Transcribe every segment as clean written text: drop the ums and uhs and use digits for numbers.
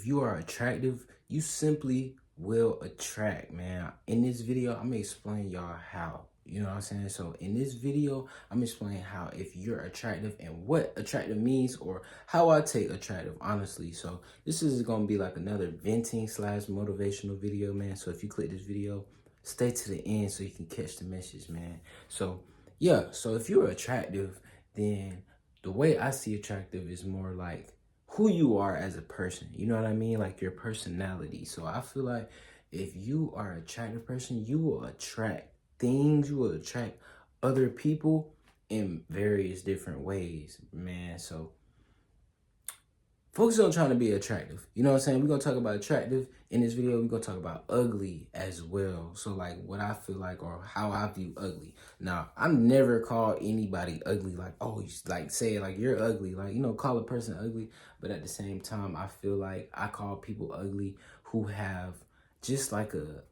if you are attractive, you simply will attract, man. In this video, I'm gonna explain y'all how. You know what I'm saying? So in this video, I'm explaining how if you're attractive and what attractive means or how I take attractive, honestly. So this is gonna be like another venting slash motivational video, man. So if you click this video, stay to the end so you can catch the message, man. So yeah, so if you're attractive, then the way I see attractive is more like who you are as a person. You know what I mean? Like your personality. So I feel like if you are an attractive person, you will attract things, you will attract other people in various different ways, man. So focus on trying to be attractive. You know what I'm saying? We're going to talk about attractive in this video. We're going to talk about ugly as well. So like what I feel like or how I view ugly. Now, I've never called anybody ugly like, oh, you like say like you're ugly. Like, you know, call a person ugly. But at the same time, I feel like I call people ugly who have just like a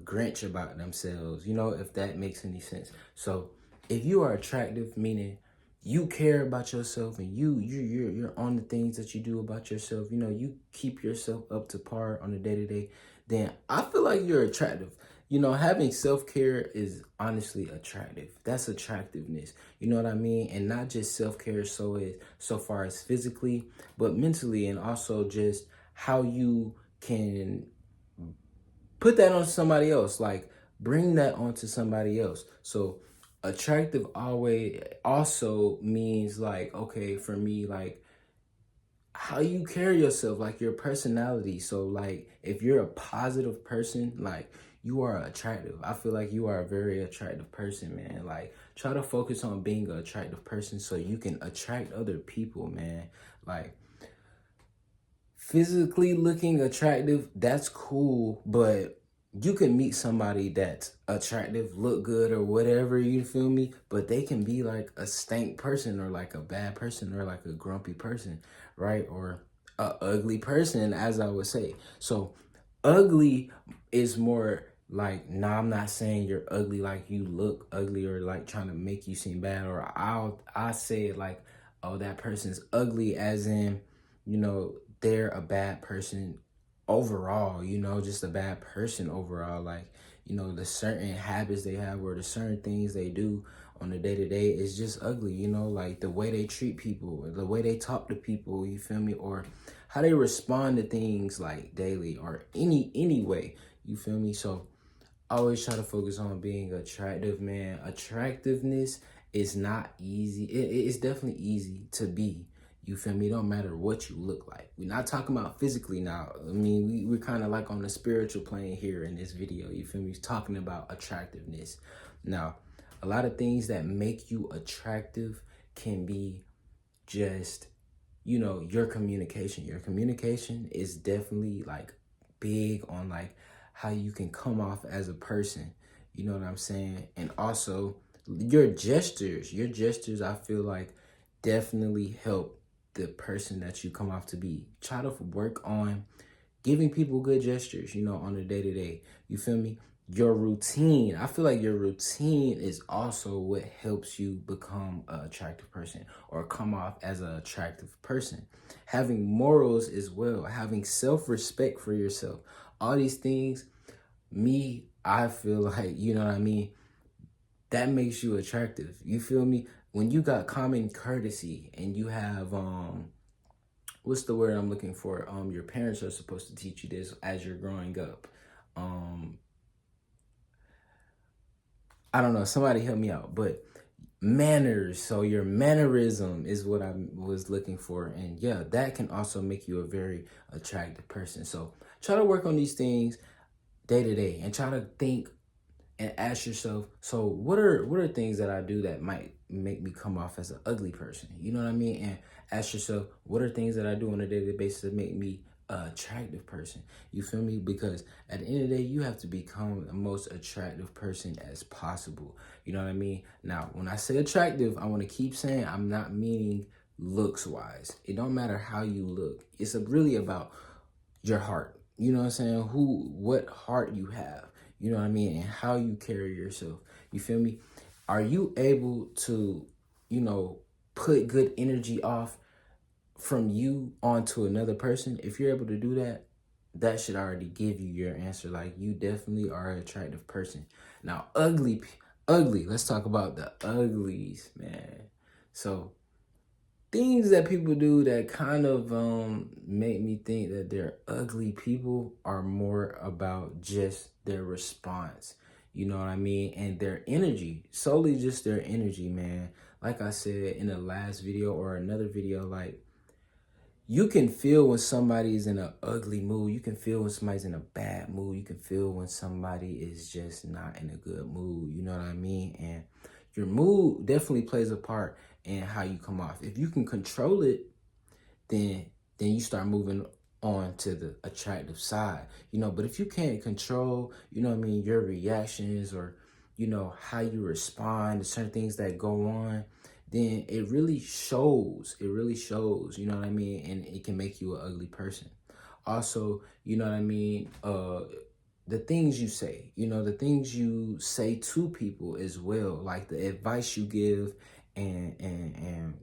Grinch about themselves, you know, if that makes any sense. So if you are attractive, meaning you care about yourself and you're on the things that you do about yourself, you know, you keep yourself up to par on a day-to-day, then I feel like you're attractive. You know, having self-care is honestly attractive. That's attractiveness. You know what I mean? And not just self-care so far as physically, but mentally, and also just how you can put that on somebody else, like bring that onto somebody else. So attractive always also means like, okay, for me, like how you carry yourself, like your personality. So like if you're a positive person, like you are attractive. I feel like you are a very attractive person, man. Like try to focus on being an attractive person so you can attract other people, man. Like physically looking attractive, that's cool, but you can meet somebody that's attractive, look good or whatever, you feel me? But they can be like a stank person or like a bad person or like a grumpy person, right? Or a ugly person, as I would say. So ugly is more like, nah, I'm not saying you're ugly like you look ugly or like trying to make you seem bad, or I say it like, oh, that person's ugly as in, you know, they're a bad person overall, you know, just a bad person overall. Like, you know, the certain habits they have or the certain things they do on the day to day is just ugly, you know, like the way they treat people, the way they talk to people, you feel me? Or how they respond to things like daily or any way, you feel me? So I always try to focus on being attractive, man. Attractiveness is not easy. It's definitely easy to be. You feel me? It don't matter what you look like. We're not talking about physically now. I mean, we're kind of like on the spiritual plane here in this video. You feel me? Talking about attractiveness. Now, a lot of things that make you attractive can be just, you know, your communication. Your communication is definitely like big on like how you can come off as a person. You know what I'm saying? And also your gestures, I feel like definitely help the person that you come off to be. Try to work on giving people good gestures, you know, on a day to day. You feel me? Your routine. I feel like your routine is also what helps you become an attractive person or come off as an attractive person. Having morals as well, having self-respect for yourself. All these things, I feel like, you know what I mean? That makes you attractive. You feel me? When you got common courtesy and you have what's the word I'm looking for? Your parents are supposed to teach you this as you're growing up. Um, I don't know, somebody help me out, but manners. So your mannerism is what I was looking for. And yeah, that can also make you a very attractive person. So try to work on these things day to day and try to think and ask yourself, so what are things that I do that might make me come off as an ugly person? You know what I mean? And ask yourself, what are things that I do on a daily basis that make me an attractive person? You feel me? Because at the end of the day, you have to become the most attractive person as possible. You know what I mean? Now, when I say attractive, I want to keep saying I'm not meaning looks wise. It don't matter how you look. It's really about your heart. You know what I'm saying? What heart you have. You know what I mean? And how you carry yourself. You feel me? Are you able to, you know, put good energy off from you onto another person, if you're able to do that, that should already give you your answer. Like, you definitely are an attractive person. Now, ugly. Let's talk about the uglies, man. So, things that people do that kind of make me think that they're ugly people are more about just their response. You know what I mean? And their energy, solely just their energy, man. Like I said in the last video or another video, like, you can feel when somebody's in an ugly mood. You can feel when somebody's in a bad mood. You can feel when somebody is just not in a good mood. You know what I mean? And your mood definitely plays a part in how you come off. If you can control it, then you start moving on to the attractive side. But if you can't control, your reactions, or how you respond to certain things that go on, then it really shows. It really shows, you know what I mean? And it can make you an ugly person. Also, you know what I mean? The things you say, the things you say to people as well, like the advice you give, and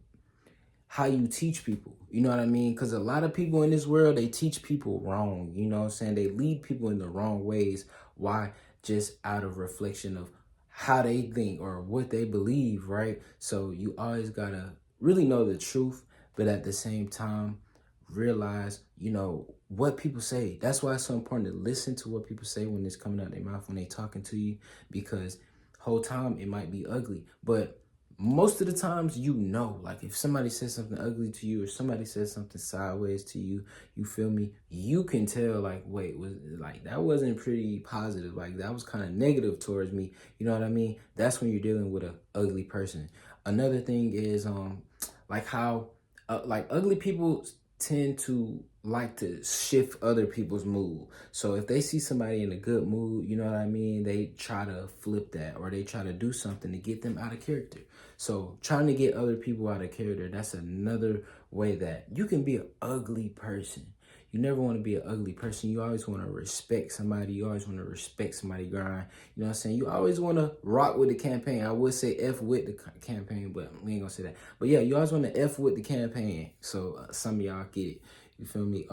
how you teach people. You know what I mean? Because a lot of people in this world, they teach people wrong. You know what I'm saying? They lead people in the wrong ways. Why? Just out of reflection of how they think or what they believe, right? So you always got to really know the truth, but at the same time, realize, what people say. That's why it's so important to listen to what people say when it's coming out their mouth, when they talking to you, because whole time it might be ugly, but most of the times, like, if somebody says something ugly to you or somebody says something sideways to you, you feel me? You can tell, like, wait, that wasn't pretty positive. Like, that was kind of negative towards me. You know what I mean? That's when you're dealing with an ugly person. Another thing is, like how, like, ugly people tend to like to shift other people's mood. So if they see somebody in a good mood, you know what I mean, they try to flip that, or they try to do something to get them out of character. So trying to get other people out of character, that's another way that you can be an ugly person. You never want to be an ugly person. You always want to respect somebody. You always want to respect somebody's grind. You know what I'm saying? You always want to rock with the campaign. I would say F with the campaign, but we ain't going to say that. But yeah, you always want to F with the campaign. So some of y'all get it. You feel me?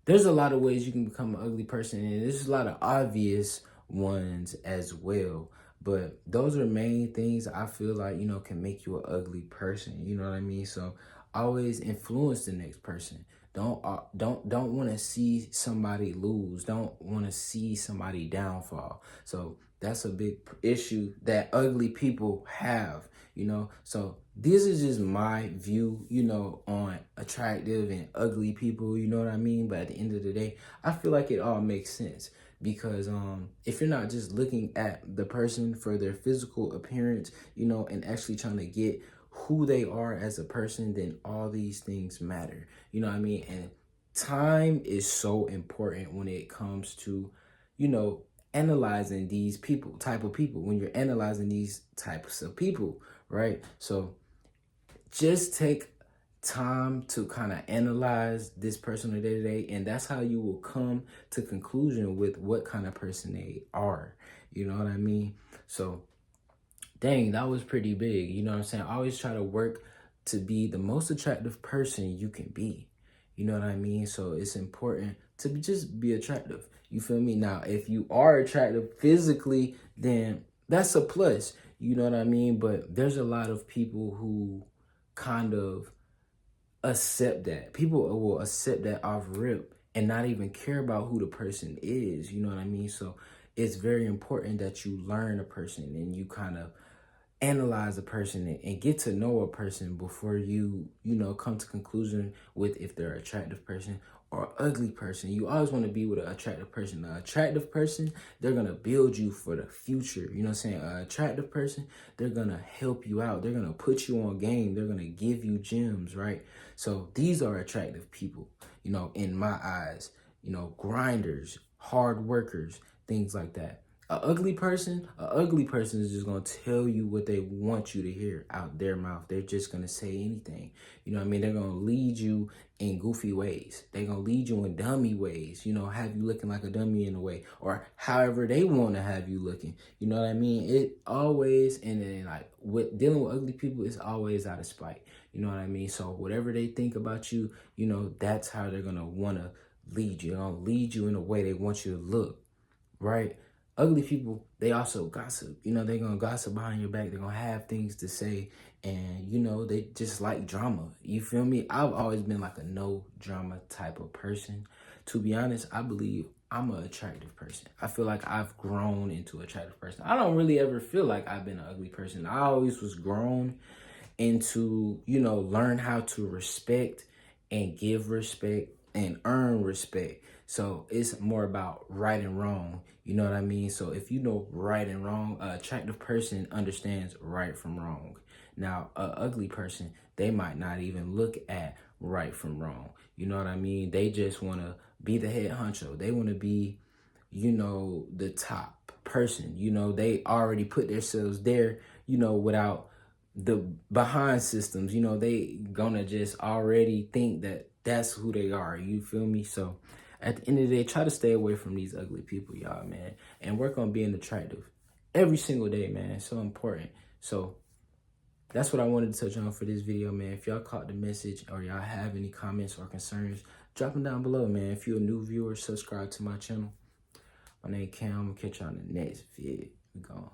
There's a lot of ways you can become an ugly person, and there's a lot of obvious ones as well. But those are main things I feel like, can make you an ugly person. You know what I mean? So always influence the next person. Don't want to see somebody lose. Don't want to see somebody downfall. So that's a big issue that ugly people have, So this is just my view, on attractive and ugly people, you know what I mean? But at the end of the day, I feel like it all makes sense. Because if you're not just looking at the person for their physical appearance, and actually trying to get who they are as a person, then all these things matter. You know what I mean? And time is so important when it comes to, analyzing these type of people, when you're analyzing these types of people, right? So just take time to kind of analyze this person on a day-to-day, and that's how you will come to conclusion with what kind of person they are. You know what I mean? So dang, that was pretty big. You know what I'm saying? I always try to work to be the most attractive person you can be. You know what I mean? So it's important to just be attractive. You feel me? Now, if you are attractive physically, then that's a plus. You know what I mean? But there's a lot of people who kind of accept that. People will accept that off rip and not even care about who the person is. You know what I mean? So it's very important that you learn a person and you kind of analyze a person and get to know a person before you come to conclusion with if they're an attractive person or ugly person. You always want to be with an attractive person. An attractive person, they're going to build you for the future. You know what I'm saying? An attractive person, they're going to help you out. They're going to put you on game. They're going to give you gems, right? So these are attractive people, in my eyes, grinders, hard workers, things like that. A ugly person is just gonna tell you what they want you to hear out their mouth. They're just gonna say anything. You know what I mean? They're gonna lead you in goofy ways. They're gonna lead you in dummy ways, you know, have you looking like a dummy in a way, or however they wanna have you looking. You know what I mean? It always, and then like with dealing with ugly people, it's always out of spite. You know what I mean? So whatever they think about you, you know, that's how they're gonna wanna lead you. They're gonna lead you in a way they want you to look, right? Ugly people, they also gossip. You know, they're going to gossip behind your back. They're going to have things to say. And, you know, they just like drama. You feel me? I've always been like a no drama type of person. To be honest, I believe I'm an attractive person. I feel like I've grown into an attractive person. I don't really ever feel like I've been an ugly person. I always was grown into, you know, learn how to respect and give respect and earn respect. So it's more about right and wrong. You know what I mean? So if you know right and wrong, an attractive person understands right from wrong. Now, an ugly person, they might not even look at right from wrong. You know what I mean? They just want to be the head honcho. They want to be, you know, the top person. You know, they already put themselves there, you know, without the behind systems. You know, they gonna just already think that that's who they are. You feel me? So at the end of the day, try to stay away from these ugly people, y'all, man, and work on being attractive every single day, man. It's so important. So that's what I wanted to touch on for this video, man. If y'all caught the message or y'all have any comments or concerns, drop them down below, man. If you're a new viewer, subscribe to my channel. My name Cam. I'm gonna catch y'all in the next vid. We gone.